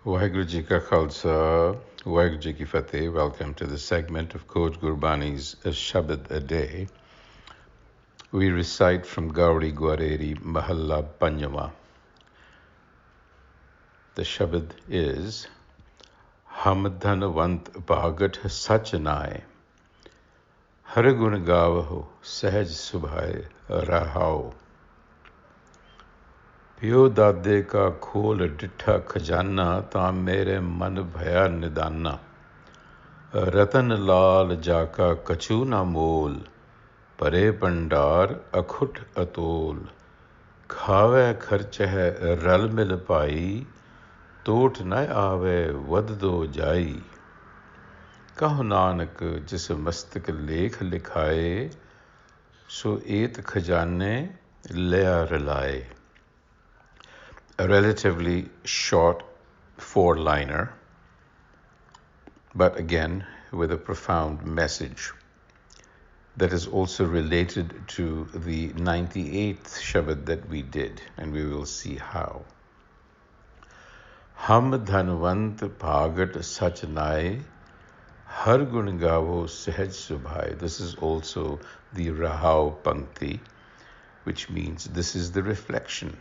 Waheguru Ji Ka Khalsa, Waheguru Ji Ki Fateh. Welcome to the segment of Coach Gurbani's a-sabad-a-day. We recite from Gauri Gwareri Mahalla Panjama. The Shabad is Dhanvant Bhagath Sach, Har Gun Gavaho a-sabad-a-day rahao. ਪਿਓ ਦਾਦੇ ਕਾ ਖੋਲ ਡਿੱਠਾ ਖਜ਼ਾਨਾ ਤਾਂ ਮੇਰੇ ਮਨ ਭਇਆ ਨਿਦਾਨਾ ਰਤਨ ਲਾਲ ਜਾਕਾ ਕਛੂ ਨਾ mall ਪਰੇ ਭੰਡਾਰ ਅਖੁੱਟ ਅਤੋਲ ਖਾਵੇ ਖਰਚ ਹੈ ਰਲ ਮਿਲ ਪਾਈ ਟੋਟ ਨ ਆਵੇ ਵਧਦੋ ਜਾਈ ਕਹੋ ਨਾਨਕ ਜਿਸ ਮਸਤਕ ਲੇਖ ਲਿਖਾਏ ਸੋ ਏਤ ਖਜ਼ਾਨੇ ਲਿਆ ਰਲਾਏ. A relatively short four-liner, but again with a profound message that is also related to the 98th Shabad that we did, and we will see how. Ham Dhanvant Bhagath Sach, Har Gun Gavo Sahaj Subhai. This is also the Rahao Pankti, which means this is the reflection.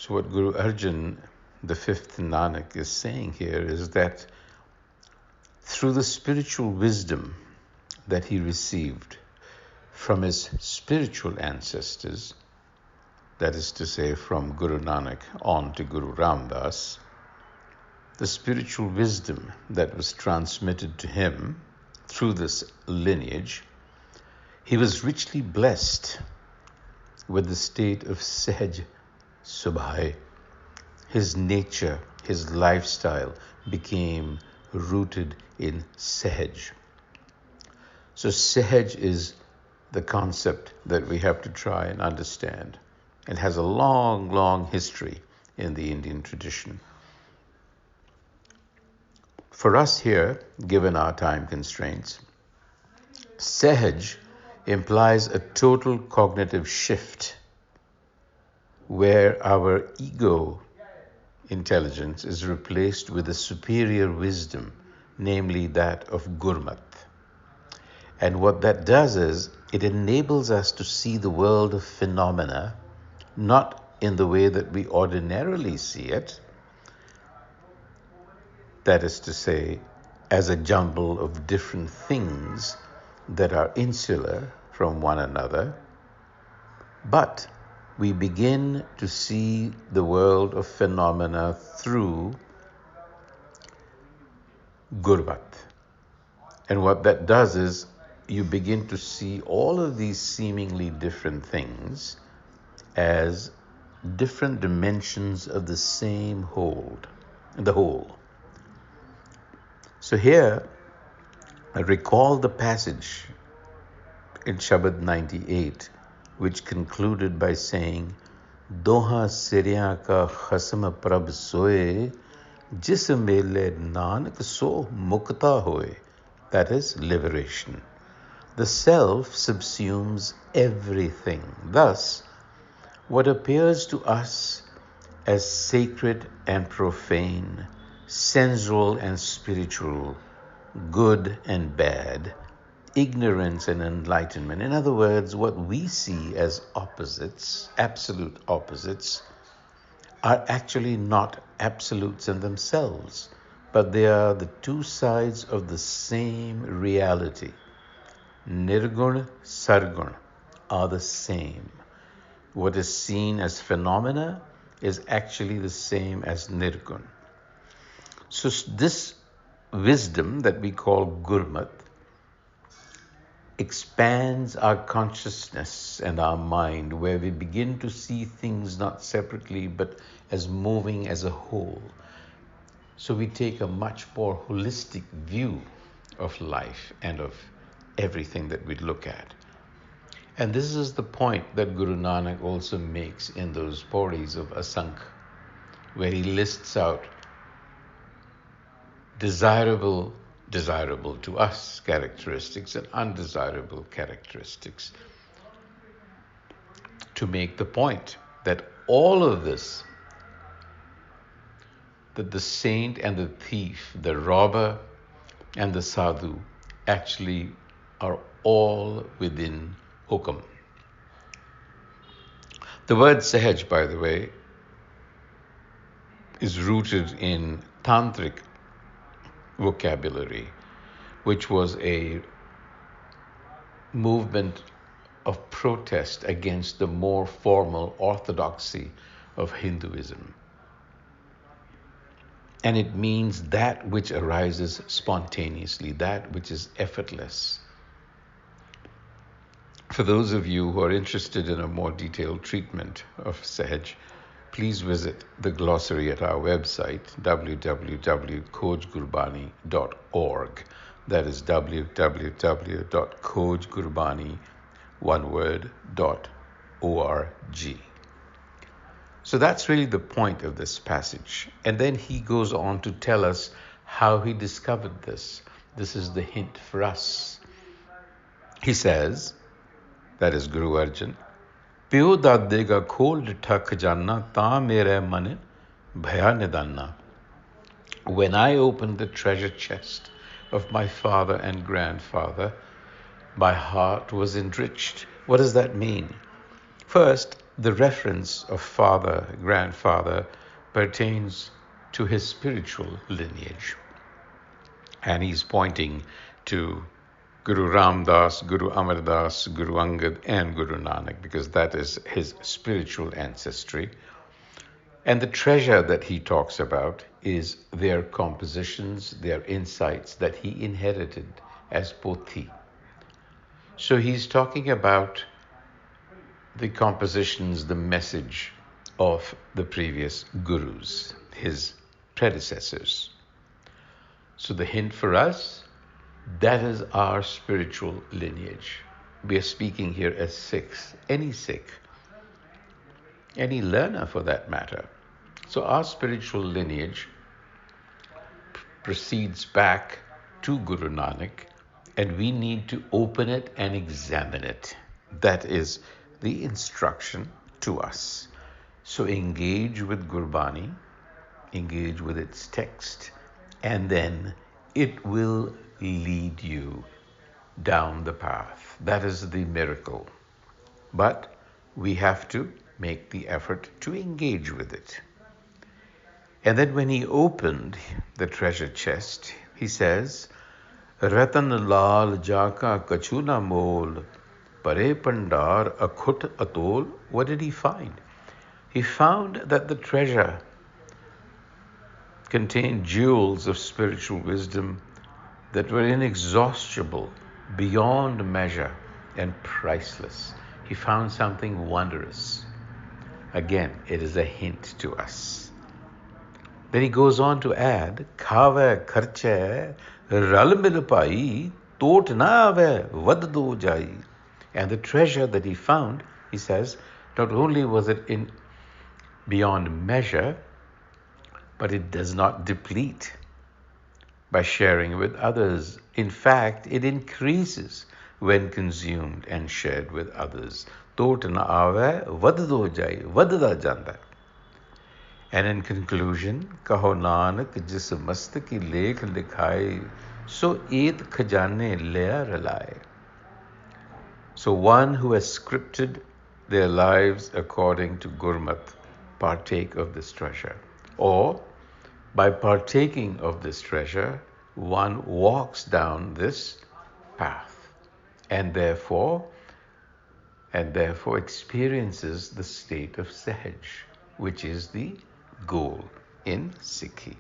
So what Guru Arjan, the fifth Nanak, is saying here is that through the spiritual wisdom that he received from his spiritual ancestors, that is to say from Guru Nanak on to Guru Ram Das, the spiritual wisdom that was transmitted to him through this lineage, he was richly blessed with the state of Sahaj Subhai. His nature, his lifestyle became rooted in Sahaj. So Sahaj is the concept that we have to try and understand. It has a long, long history in the Indian tradition. For us here, given our time constraints, Sahaj implies a total cognitive shift where our ego intelligence is replaced with a superior wisdom, namely that of Gurmat. And what that does is it enables us to see the world of phenomena not in the way that we ordinarily see it, that is to say, as a jumble of different things that are insular from one another, but we begin to see the world of phenomena through Gurmat. And what that does is you begin to see all of these seemingly different things as different dimensions of the same whole. So here, I recall the passage in Shabad 98, which concluded by saying, Doha Sirya ka khasam prabh soye, jis mele nanak so mukta hoye. That is liberation. The self subsumes everything. Thus, what appears to us as sacred and profane, sensual and spiritual, good and bad, ignorance and enlightenment. In other words, what we see as opposites, absolute opposites, are actually not absolutes in themselves, but they are the two sides of the same reality. Nirgun, Sargun are the same. What is seen as phenomena is actually the same as Nirgun. So this wisdom that we call Gurmat expands our consciousness and our mind, where we begin to see things not separately but as moving as a whole. So we take a much more holistic view of life and of everything that we look at. And this is the point that Guru Nanak also makes in those pauris of Asankh, where he lists out desirable to us characteristics and undesirable characteristics, to make the point that all of this that the saint and the thief, the robber and the sadhu, actually are all within hukam. The word sahaj, by the way, is rooted in tantric vocabulary, which was a movement of protest against the more formal orthodoxy of Hinduism. And it means that which arises spontaneously, that which is effortless. For those of you who are interested in a more detailed treatment of Sahaj, please visit the glossary at our website, www.khojgurbani.org. That is www.khojgurbani.org. So that's really the point of this passage. And then he goes on to tell us how he discovered this. This is the hint for us. He says, that is Guru Arjan, Pyo dadega khol ditha khajana ta mere mane bhaya nidanna. When I opened the treasure chest of my father and grandfather, my heart was enriched. What does that mean? First, the reference of father, grandfather pertains to his spiritual lineage. And he's pointing to Guru Ram Das, Guru Amar Das, Guru Angad, and Guru Nanak, because that is his spiritual ancestry. And the treasure that he talks about is their compositions, their insights that he inherited as Pothi. So he's talking about the compositions, the message of the previous gurus, his predecessors. So the hint for us, that is our spiritual lineage. We are speaking here as Sikhs, any Sikh, any learner for that matter. So our spiritual lineage proceeds back to Guru Nanak, and we need to open it and examine it. That is the instruction to us. So engage with Gurbani, engage with its text, and then it will lead you down the path. That is the miracle. But we have to make the effort to engage with it. And then when he opened the treasure chest, he says, Ratan lal jaka kachuna mol, pare pandar akhut atol. What did he find? He found that the treasure contained jewels of spiritual wisdom that were inexhaustible, beyond measure, and priceless. He found something wondrous. Again, it is a hint to us. Then he goes on to add, Khave kharche ral mil pai, tot na ave vad do jai. And the treasure that he found, he says, not only was it in beyond measure, but it does not deplete by sharing with others. In fact, it increases when consumed and shared with others. Tot na ave vad do jai, vad da janda. And in conclusion, Kaho Nanak jis mast ki lekh likhai, so et khajane lea ralai. So one who has scripted their lives according to Gurmat partake of this treasure. Or by partaking of this treasure, one walks down this path and therefore experiences the state of Sahaj, which is the goal in Sikhi.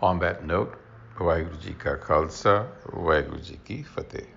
On that note, Vaheguru Ji Ka Khalsa, Vaheguru Ji Ki Fateh.